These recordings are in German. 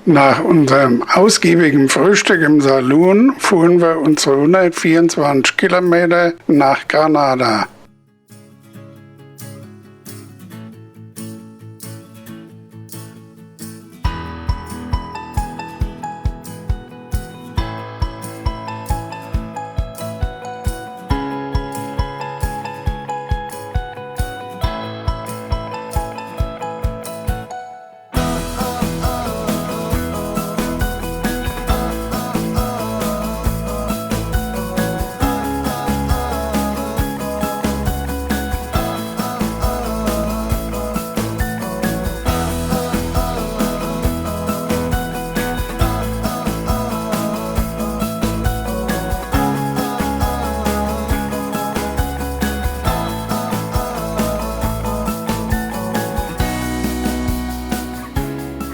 Nach unserem ausgiebigen Frühstück im Saloon fuhren wir unsere 124 Kilometer nach Granada.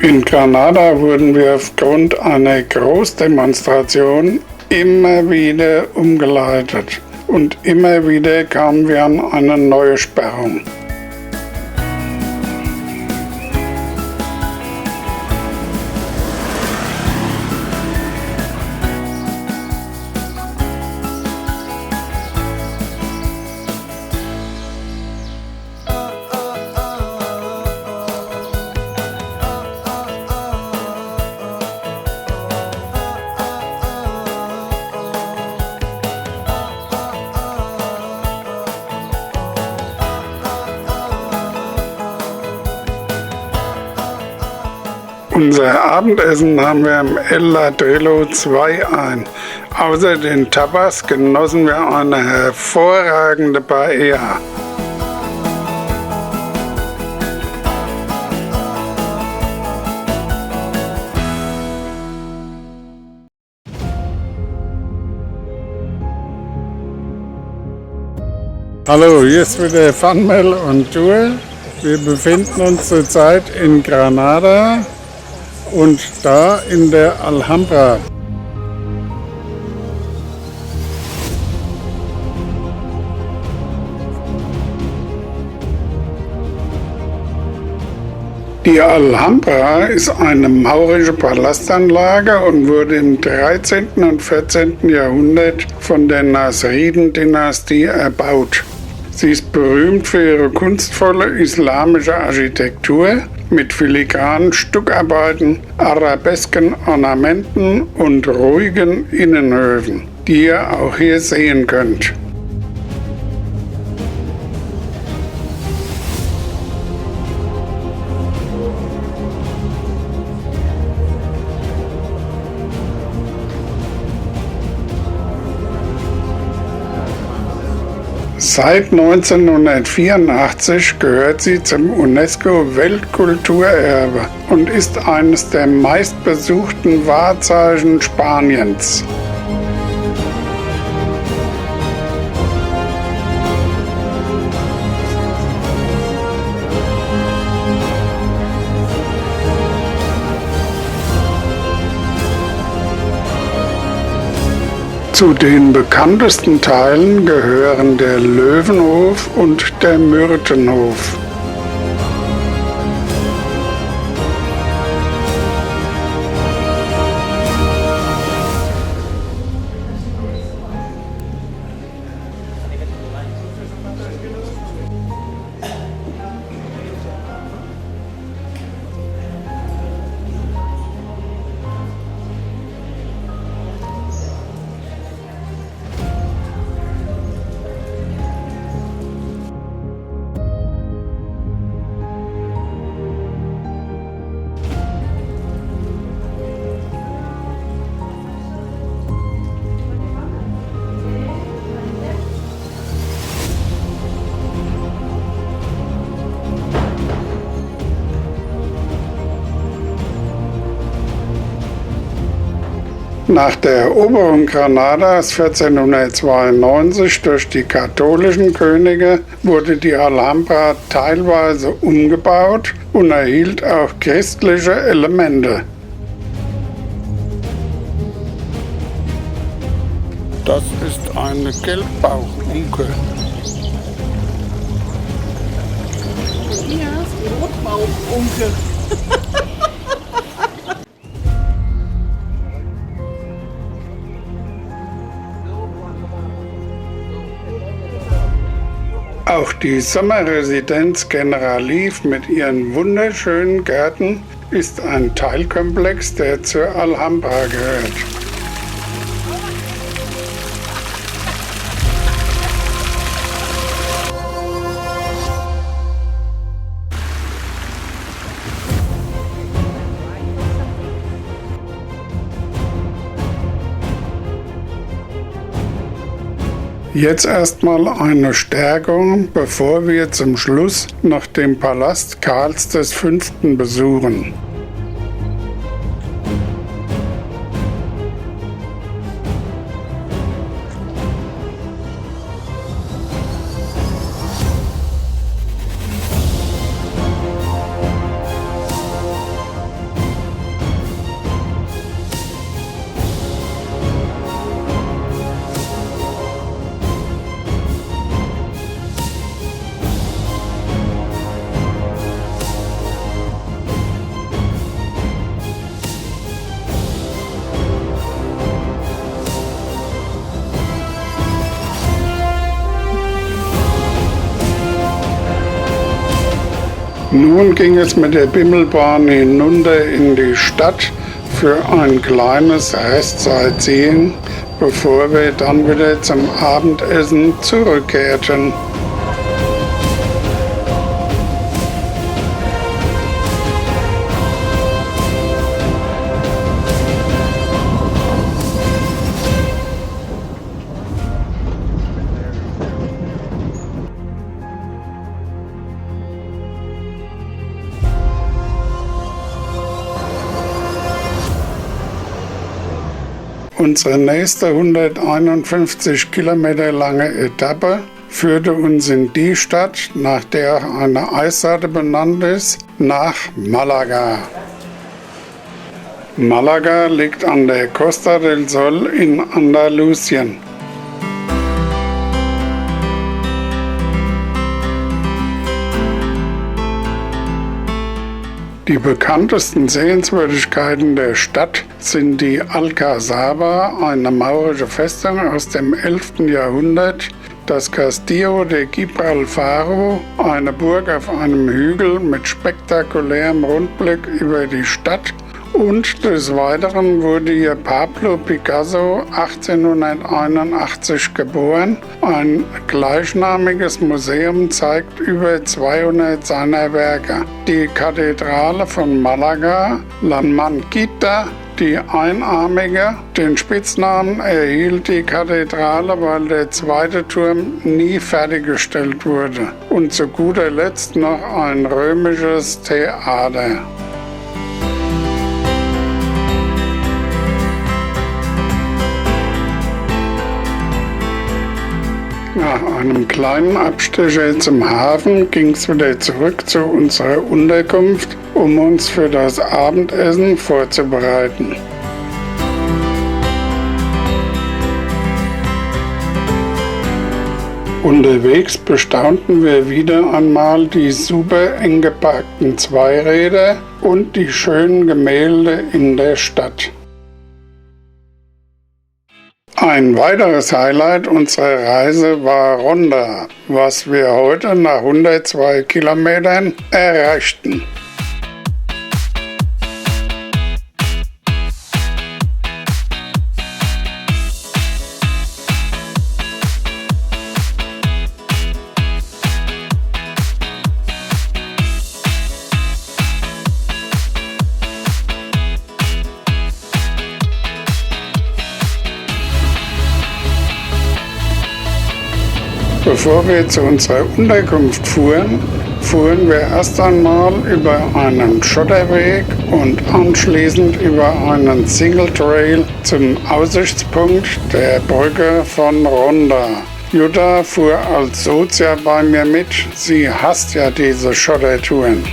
In Granada wurden wir aufgrund einer Großdemonstration immer wieder umgeleitet und immer wieder kamen wir an eine neue Sperrung. Unser Abendessen nahmen wir im El Ladrillo 2 ein. Außer den Tapas genossen wir eine hervorragende Paella. Hallo, hier ist wieder Funmel on Tour. Wir befinden uns zurzeit in Granada und da in der Alhambra. Die Alhambra ist eine maurische Palastanlage und wurde im 13. und 14. Jahrhundert von der Nasriden-Dynastie erbaut. Sie ist berühmt für ihre kunstvolle islamische Architektur mit filigranen Stuckarbeiten, arabesken Ornamenten und ruhigen Innenhöfen, die ihr auch hier sehen könnt. Seit 1984 gehört sie zum UNESCO-Weltkulturerbe und ist eines der meistbesuchten Wahrzeichen Spaniens. Zu den bekanntesten Teilen gehören der Löwenhof und der Myrtenhof. Nach der Eroberung Granadas 1492 durch die katholischen Könige wurde die Alhambra teilweise umgebaut und erhielt auch christliche Elemente. Das ist eine Gelbbauchunke. Hier ist die Rotbauchunke. Auch die Sommerresidenz Generaliv mit ihren wunderschönen Gärten ist ein Teilkomplex, der zur Alhambra gehört. Jetzt erstmal eine Stärkung, bevor wir zum Schluss noch den Palast Karls V. besuchen. Nun ging es mit der Bimmelbahn hinunter in die Stadt für ein kleines Restsightseeing, bevor wir dann wieder zum Abendessen zurückkehrten. Unsere nächste 151 Kilometer lange Etappe führte uns in die Stadt, nach der eine Eissorte benannt ist, nach Malaga. Malaga liegt an der Costa del Sol in Andalusien. Die bekanntesten Sehenswürdigkeiten der Stadt sind die Alcazaba, eine maurische Festung aus dem 11. Jahrhundert, das Castillo de Gibralfaro, eine Burg auf einem Hügel mit spektakulärem Rundblick über die Stadt, und des Weiteren wurde hier Pablo Picasso 1881 geboren. Ein gleichnamiges Museum zeigt über 200 seiner Werke. Die Kathedrale von Malaga, La Manquita, die Einarmige. Den Spitznamen erhielt die Kathedrale, weil der zweite Turm nie fertiggestellt wurde. Und zu guter Letzt noch ein römisches Theater. Nach einem kleinen Abstecher zum Hafen ging es wieder zurück zu unserer Unterkunft, um uns für das Abendessen vorzubereiten. Unterwegs bestaunten wir wieder einmal die super eng geparkten Zweiräder und die schönen Gemälde in der Stadt. Ein weiteres Highlight unserer Reise war Ronda, was wir heute nach 102 Kilometern erreichten. Bevor wir zu unserer Unterkunft fuhren wir erst einmal über einen Schotterweg und anschließend über einen Single Trail zum Aussichtspunkt der Brücke von Ronda. Jutta fuhr als Sozia bei mir mit, sie hasst ja diese Schottertouren.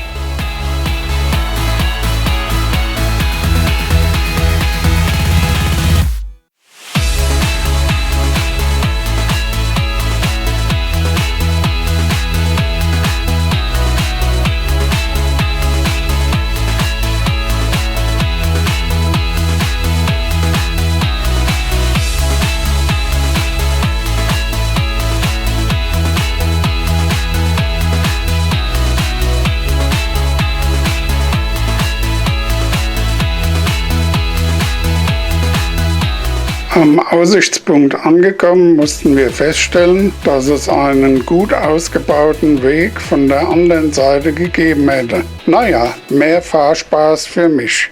Am Aussichtspunkt angekommen mussten wir feststellen, dass es einen gut ausgebauten Weg von der anderen Seite gegeben hätte. Naja, mehr Fahrspaß für mich.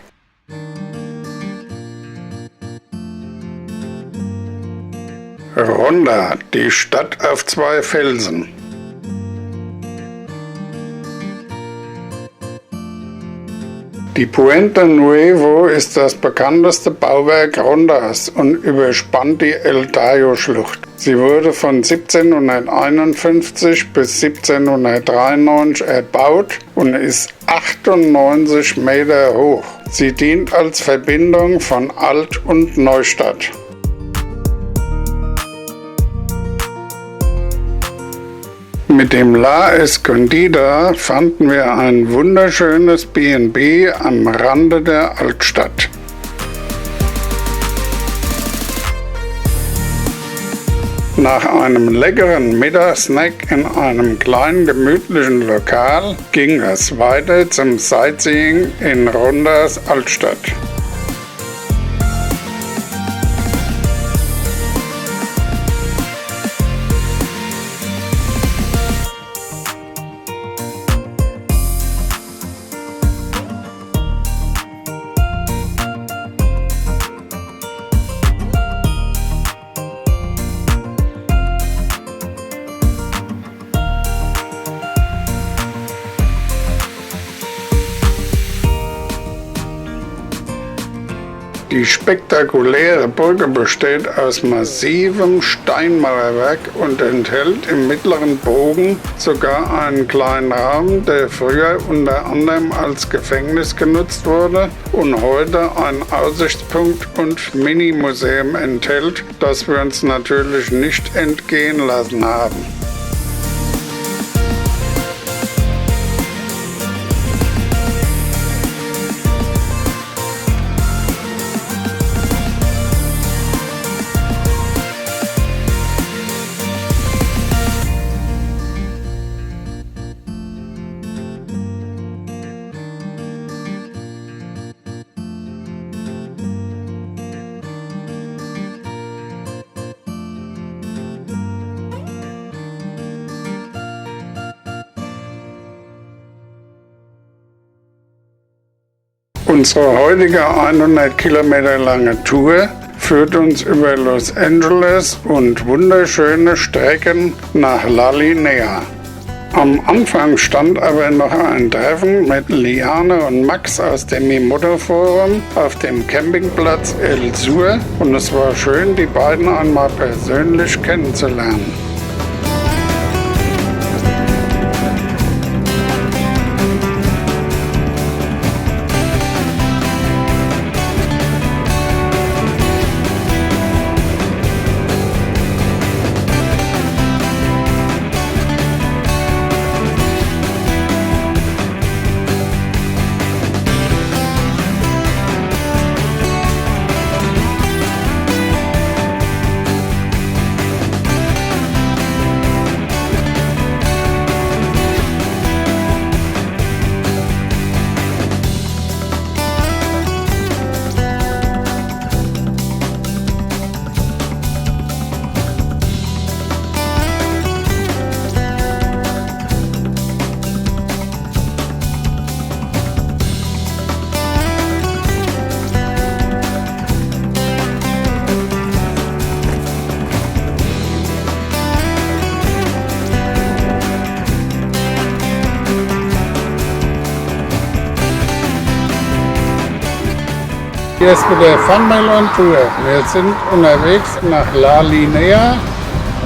Ronda, die Stadt auf zwei Felsen. Die Puente Nuevo ist das bekannteste Bauwerk Rondas und überspannt die El Tajo-Schlucht. Sie wurde von 1751 bis 1793 erbaut und ist 98 Meter hoch. Sie dient als Verbindung von Alt- und Neustadt. Mit dem La Escondida fanden wir ein wunderschönes B&B am Rande der Altstadt. Nach einem leckeren Mittagssnack in einem kleinen gemütlichen Lokal ging es weiter zum Sightseeing in Rondas Altstadt. Die spektakuläre Brücke besteht aus massivem Steinmauerwerk und enthält im mittleren Bogen sogar einen kleinen Raum, der früher unter anderem als Gefängnis genutzt wurde und heute einen Aussichtspunkt und Mini-Museum enthält, das wir uns natürlich nicht entgehen lassen haben. Unsere heutige 100 Kilometer lange Tour führt uns über Los Angeles und wunderschöne Strecken nach La Linea. Am Anfang stand aber noch ein Treffen mit Liane und Max aus dem Mimoto Forum auf dem Campingplatz El Sur und es war schön, die beiden einmal persönlich kennenzulernen. Hier ist wieder Funmail on Tour. Wir sind unterwegs nach La Linea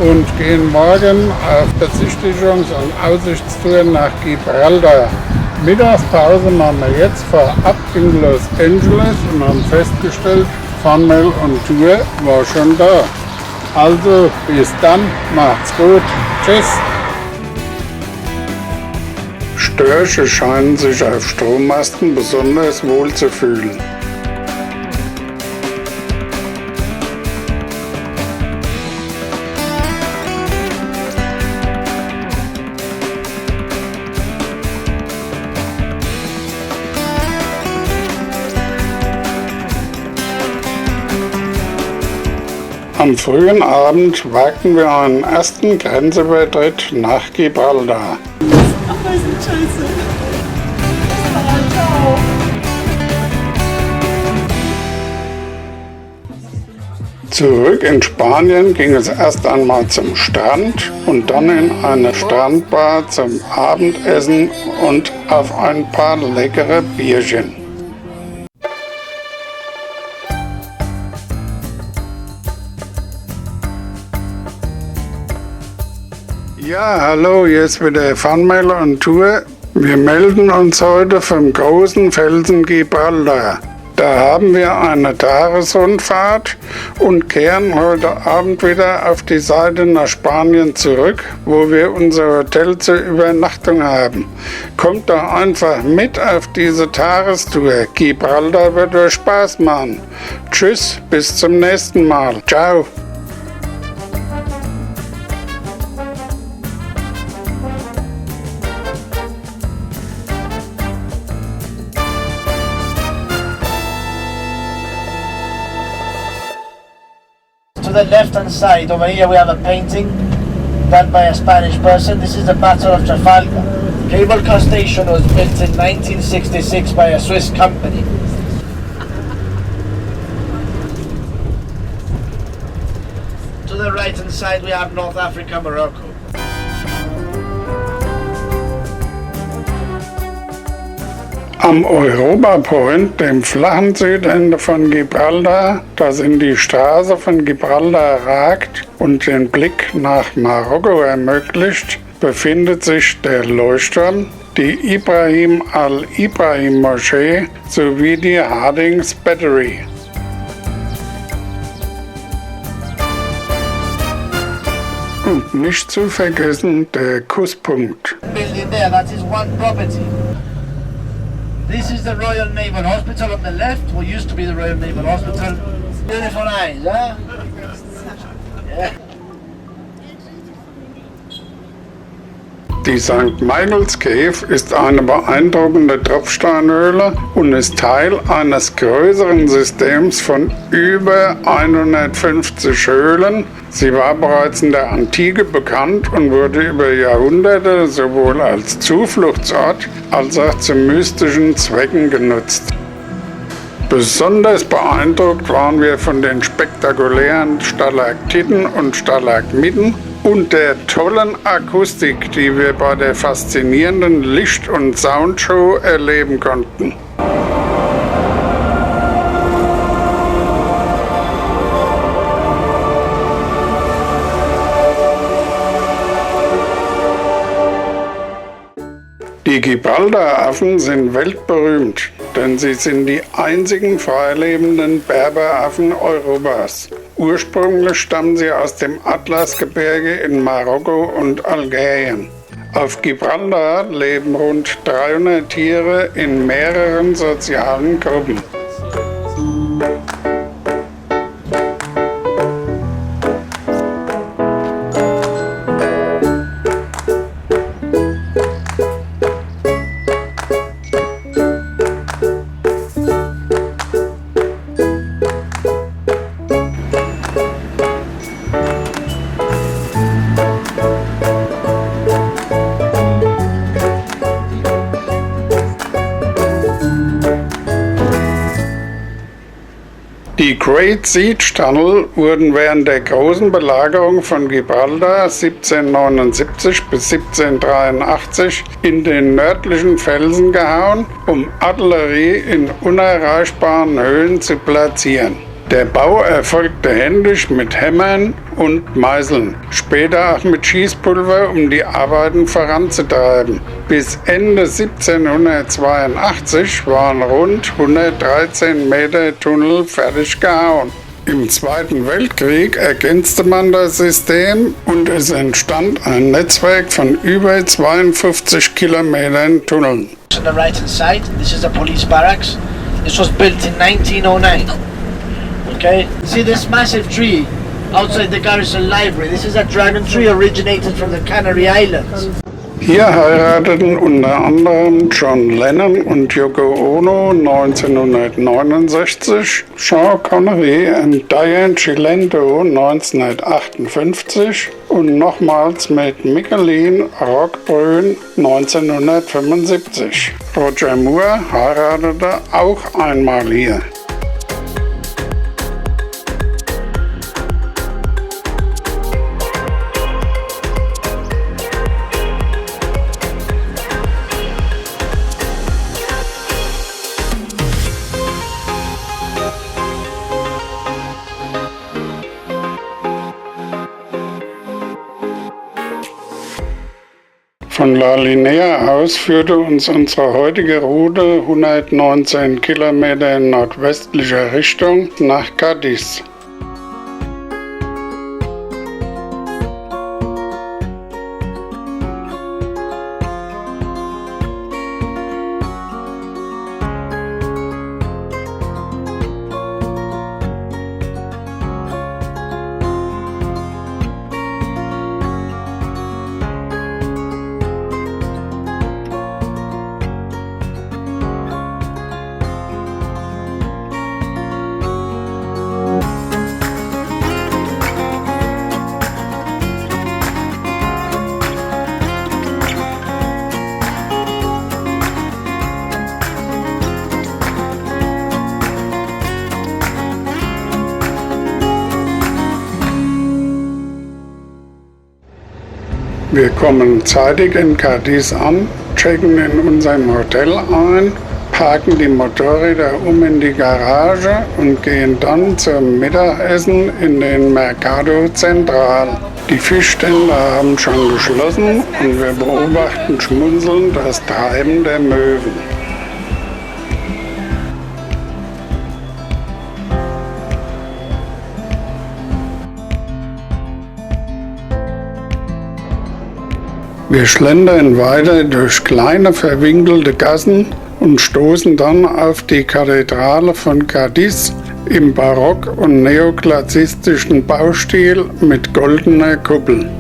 und gehen morgen auf Besichtigungs- und Aussichtstour nach Gibraltar. Mittagspause machen wir jetzt vorab in Los Angeles und haben festgestellt, Funmail on Tour war schon da. Also bis dann, macht's gut, tschüss. Störche scheinen sich auf Strommasten besonders wohl zu fühlen. Am frühen Abend wagten wir einen ersten Grenzübertritt nach Gibraltar. Ach, das ist scheiße. Ciao. Zurück in Spanien ging es erst einmal zum Strand und dann in eine Strandbar zum Abendessen und auf ein paar leckere Bierchen. Ja, hallo, hier ist wieder Funmail on Tour. Wir melden uns heute vom großen Felsen Gibraltar. Da haben wir eine Tagesrundfahrt und kehren heute Abend wieder auf die Seite nach Spanien zurück, wo wir unser Hotel zur Übernachtung haben. Kommt doch einfach mit auf diese Tagestour. Gibraltar wird euch Spaß machen. Tschüss, bis zum nächsten Mal. Ciao. To the left hand side over here we have a painting done by a Spanish person. This is the Battle of Trafalgar. Cable car station was built in 1966 by a Swiss company. To the right hand side we have North Africa, Morocco. Am Europa Point, dem flachen Südende von Gibraltar, das in die Straße von Gibraltar ragt und den Blick nach Marokko ermöglicht, befindet sich der Leuchtturm, die Ibrahim al-Ibrahim Moschee sowie die Hardings Battery. Und nicht zu vergessen der Kusspunkt. Building there, that is one property. This is the Royal Naval Hospital on the left, what used to be the Royal Naval Hospital. Beautiful eyes, huh? Yeah. Die St. Michael's Cave ist eine beeindruckende Tropfsteinhöhle und ist Teil eines größeren Systems von über 150 Höhlen. Sie war bereits in der Antike bekannt und wurde über Jahrhunderte sowohl als Zufluchtsort als auch zu mystischen Zwecken genutzt. Besonders beeindruckt waren wir von den spektakulären Stalaktiten und Stalagmiten und der tollen Akustik, die wir bei der faszinierenden Licht- und Soundshow erleben konnten. Die Gibraltaraffen sind weltberühmt, denn sie sind die einzigen freilebenden Berberaffen Europas. Ursprünglich stammen sie aus dem Atlasgebirge in Marokko und Algerien. Auf Gibraltar leben rund 300 Tiere in mehreren sozialen Gruppen. Die Great Siege Tunnel wurden während der großen Belagerung von Gibraltar 1779 bis 1783 in den nördlichen Felsen gehauen, um Artillerie in unerreichbaren Höhen zu platzieren. Der Bau erfolgte händisch mit Hämmern und Meißeln, später auch mit Schießpulver, um die Arbeiten voranzutreiben. Bis Ende 1782 waren rund 113 Meter Tunnel fertig gehauen. Im Zweiten Weltkrieg ergänzte man das System und es entstand ein Netzwerk von über 52 Kilometern Tunneln. On the right hand side, this is a police barracks. This was built in 1909. Okay, see this massive tree outside the Garrison Library. This is a dragon tree originated from the Canary Islands. Hier heirateten unter anderem John Lennon und Yoko Ono 1969, Sean Connery und Diane Cilento 1958 und nochmals mit Michelin Roquebrune 1975. Roger Moore heiratete auch einmal hier. Von La Linea aus führte uns unsere heutige Route 119 Kilometer in nordwestlicher Richtung nach Cádiz. Wir kommen zeitig in Cádiz an, checken in unserem Hotel ein, parken die Motorräder in die Garage und gehen dann zum Mittagessen in den Mercado Central. Die Fischstände haben schon geschlossen und wir beobachten schmunzelnd das Treiben der Möwen. Wir schlendern weiter durch kleine verwinkelte Gassen und stoßen dann auf die Kathedrale von Cádiz im barock- und neoklassizistischen Baustil mit goldener Kuppel.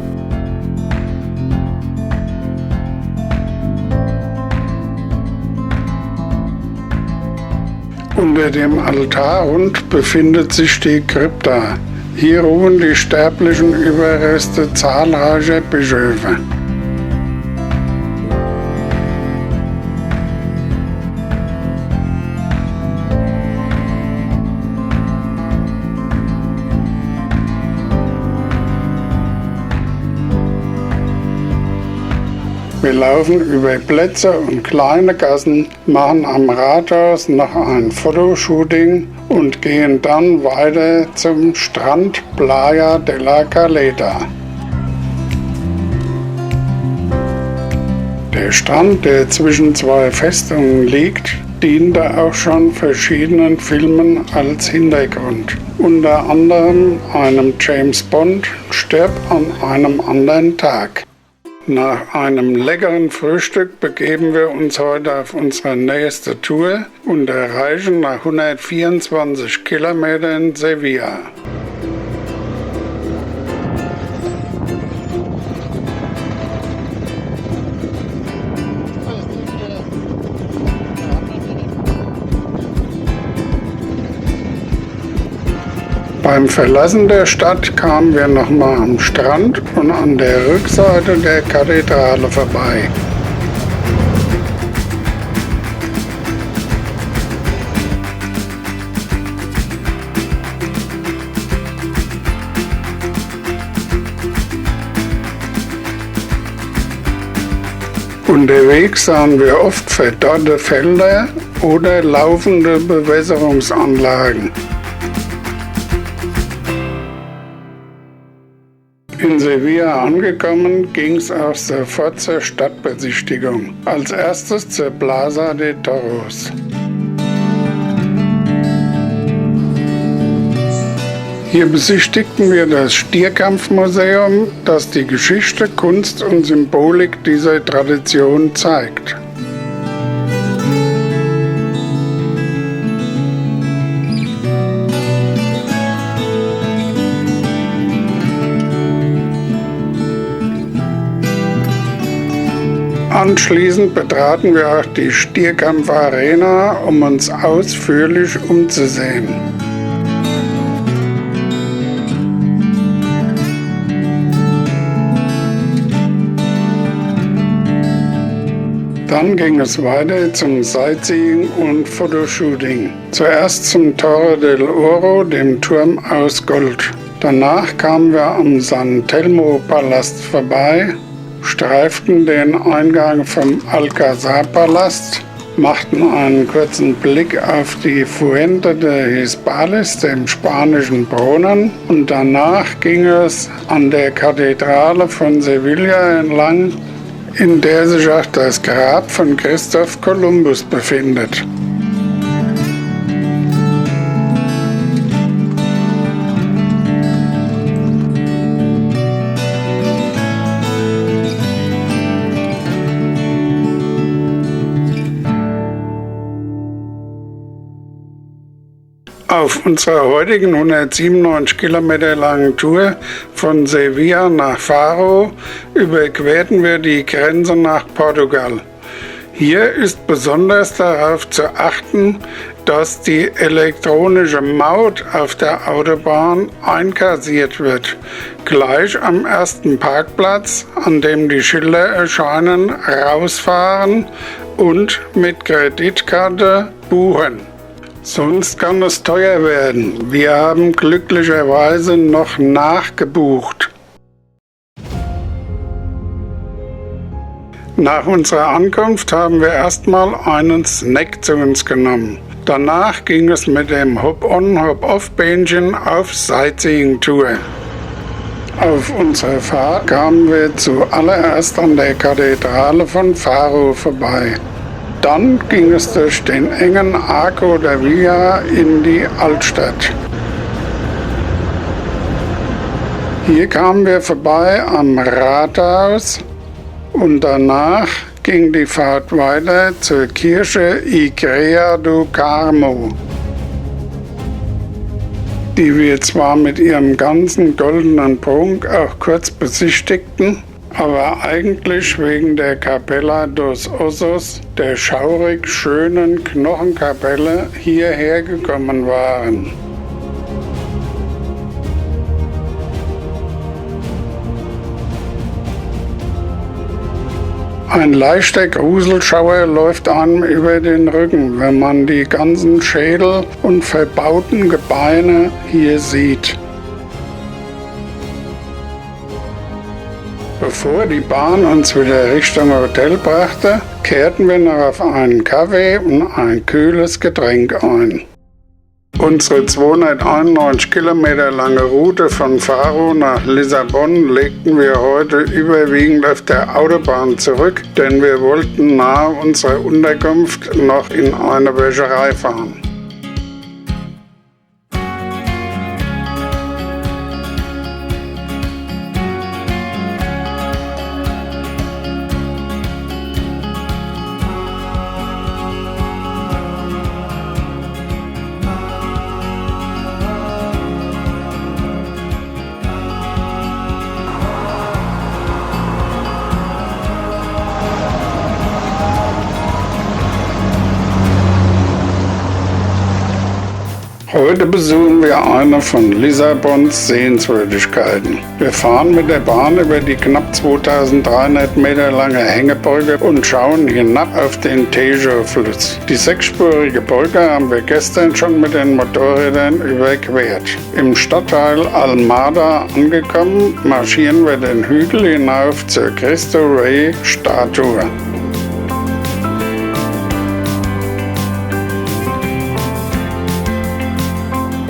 Unter dem Altarrund befindet sich die Krypta. Hier ruhen die sterblichen Überreste zahlreicher Bischöfe. Wir laufen über Plätze und kleine Gassen, machen am Rathaus noch ein Fotoshooting und gehen dann weiter zum Strand Playa de la Caleta. Der Strand, der zwischen zwei Festungen liegt, diente auch schon verschiedenen Filmen als Hintergrund. Unter anderem einem James Bond stirbt an einem anderen Tag. Nach einem leckeren Frühstück begeben wir uns heute auf unsere nächste Tour und erreichen nach 124 Kilometern Sevilla. Beim Verlassen der Stadt kamen wir nochmal am Strand und an der Rückseite der Kathedrale vorbei. Unterwegs sahen wir oft verdorrte Felder oder laufende Bewässerungsanlagen. In Sevilla angekommen, ging es auch sofort zur Stadtbesichtigung. Als erstes zur Plaza de Toros. Hier besichtigten wir das Stierkampfmuseum, das die Geschichte, Kunst und Symbolik dieser Tradition zeigt. Anschließend betraten wir auch die Stierkampf-Arena, um uns ausführlich umzusehen. Dann ging es weiter zum Sightseeing und Fotoshooting. Zuerst zum Torre del Oro, dem Turm aus Gold. Danach kamen wir am San Telmo-Palast vorbei, streiften den Eingang vom Alcázar-Palast, machten einen kurzen Blick auf die Fuente de Hispalis, dem spanischen Brunnen, und danach ging es an der Kathedrale von Sevilla entlang, in der sich auch das Grab von Christoph Kolumbus befindet. Auf unserer heutigen 197 Kilometer langen Tour von Sevilla nach Faro überquerten wir die Grenze nach Portugal. Hier ist besonders darauf zu achten, dass die elektronische Maut auf der Autobahn einkassiert wird. Gleich am ersten Parkplatz, an dem die Schilder erscheinen, rausfahren und mit Kreditkarte buchen. Sonst kann es teuer werden. Wir haben glücklicherweise noch nachgebucht. Nach unserer Ankunft haben wir erstmal einen Snack zu uns genommen. Danach ging es mit dem Hop-on, Hop-off-Bähnchen auf Sightseeing-Tour. Auf unserer Fahrt kamen wir zuallererst an der Kathedrale von Faro vorbei. Dann ging es durch den engen Arco da Villa in die Altstadt. Hier kamen wir vorbei am Rathaus und danach ging die Fahrt weiter zur Kirche Igreja do Carmo, die wir zwar mit ihrem ganzen goldenen Prunk auch kurz besichtigten, aber eigentlich wegen der Capella dos Ossos, der schaurig schönen Knochenkapelle, hierher gekommen waren. Ein leichter Gruselschauer läuft einem über den Rücken, wenn man die ganzen Schädel und verbauten Gebeine hier sieht. Bevor die Bahn uns wieder Richtung Hotel brachte, kehrten wir noch auf einen Kaffee und ein kühles Getränk ein. Unsere 291 Kilometer lange Route von Faro nach Lissabon legten wir heute überwiegend auf der Autobahn zurück, denn wir wollten nahe unserer Unterkunft noch in eine Wäscherei fahren. Heute besuchen wir eine von Lissabons Sehenswürdigkeiten. Wir fahren mit der Bahn über die knapp 2300 Meter lange Hängebrücke und schauen hinab auf den Tejo-Fluss. Die sechsspurige Brücke haben wir gestern schon mit den Motorrädern überquert. Im Stadtteil Almada angekommen, marschieren wir den Hügel hinauf zur Cristo Rey-Statue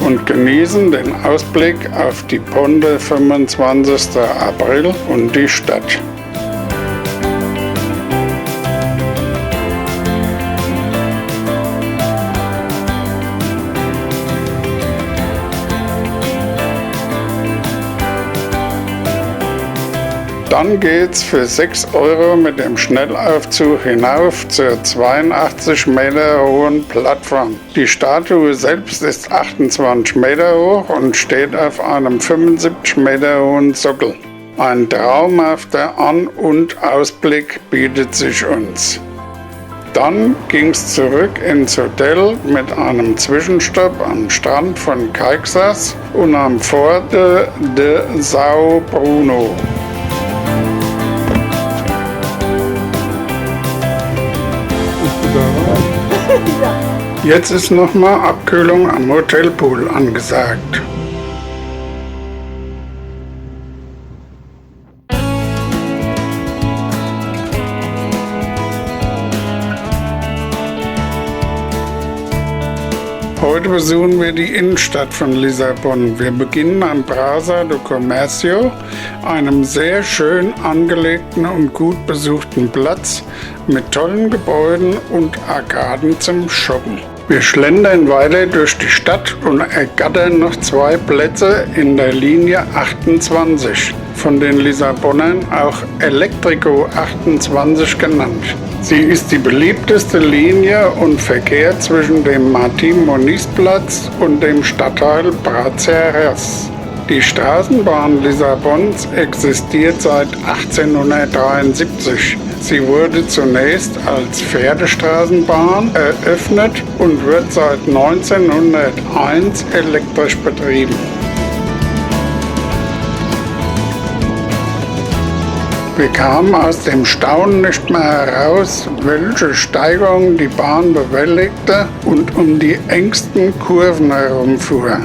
und genießen den Ausblick auf die Ponte 25. April und die Stadt. Dann geht's für 6 € mit dem Schnellaufzug hinauf zur 82 Meter hohen Plattform. Die Statue selbst ist 28 Meter hoch und steht auf einem 75 Meter hohen Sockel. Ein traumhafter An- und Ausblick bietet sich uns. Dann ging's zurück ins Hotel mit einem Zwischenstopp am Strand von Caxias und am Forte de São Bruno. Jetzt ist nochmal Abkühlung am Hotelpool angesagt. Heute besuchen wir die Innenstadt von Lissabon. Wir beginnen am Praça do Comércio, einem sehr schön angelegten und gut besuchten Platz mit tollen Gebäuden und Arkaden zum Shoppen. Wir schlendern weiter durch die Stadt und ergattern noch 2 Plätze in der Linie 28, von den Lissabonern auch Elétrico 28 genannt. Sie ist die beliebteste Linie und verkehrt zwischen dem Martim-Moniz-Platz und dem Stadtteil Prazeres. Die Straßenbahn Lissabons existiert seit 1873. Sie wurde zunächst als Pferdestraßenbahn eröffnet und wird seit 1901 elektrisch betrieben. Wir kamen aus dem Staunen nicht mehr heraus, welche Steigung die Bahn bewältigte und um die engsten Kurven herumfuhr.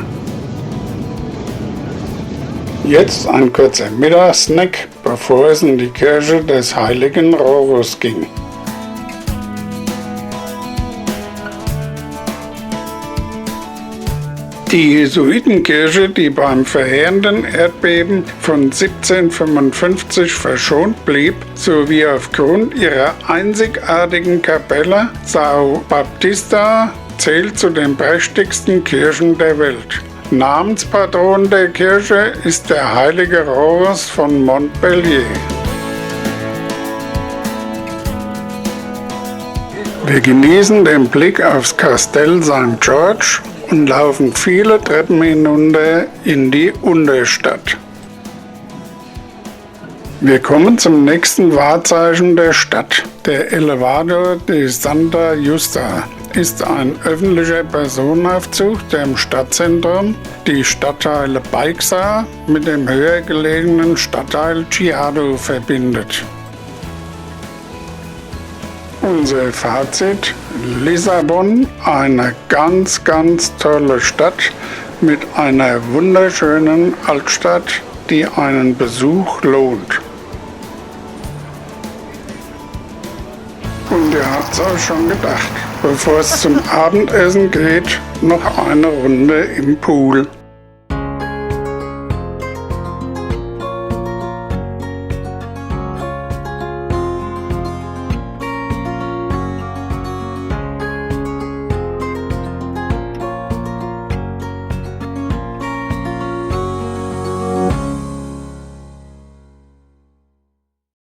Jetzt ein kurzer Mittagssnack, bevor es in die Kirche des heiligen Rorus ging. Die Jesuitenkirche, die beim verheerenden Erdbeben von 1755 verschont blieb, sowie aufgrund ihrer einzigartigen Kapelle São Baptista, zählt zu den prächtigsten Kirchen der Welt. Namenspatron der Kirche ist der heilige Rorus von Montpellier. Wir genießen den Blick aufs Kastell St. George und laufen viele Treppen hinunter in die Unterstadt. Wir kommen zum nächsten Wahrzeichen der Stadt. Der Elevador de Santa Justa ist ein öffentlicher Personenaufzug, der im Stadtzentrum die Stadtteile Baixa mit dem höher gelegenen Stadtteil Chiado verbindet. Unser Fazit: Lissabon, eine ganz, ganz tolle Stadt mit einer wunderschönen Altstadt, die einen Besuch lohnt. Und ihr habt es euch schon gedacht, bevor es zum Abendessen geht, noch eine Runde im Pool.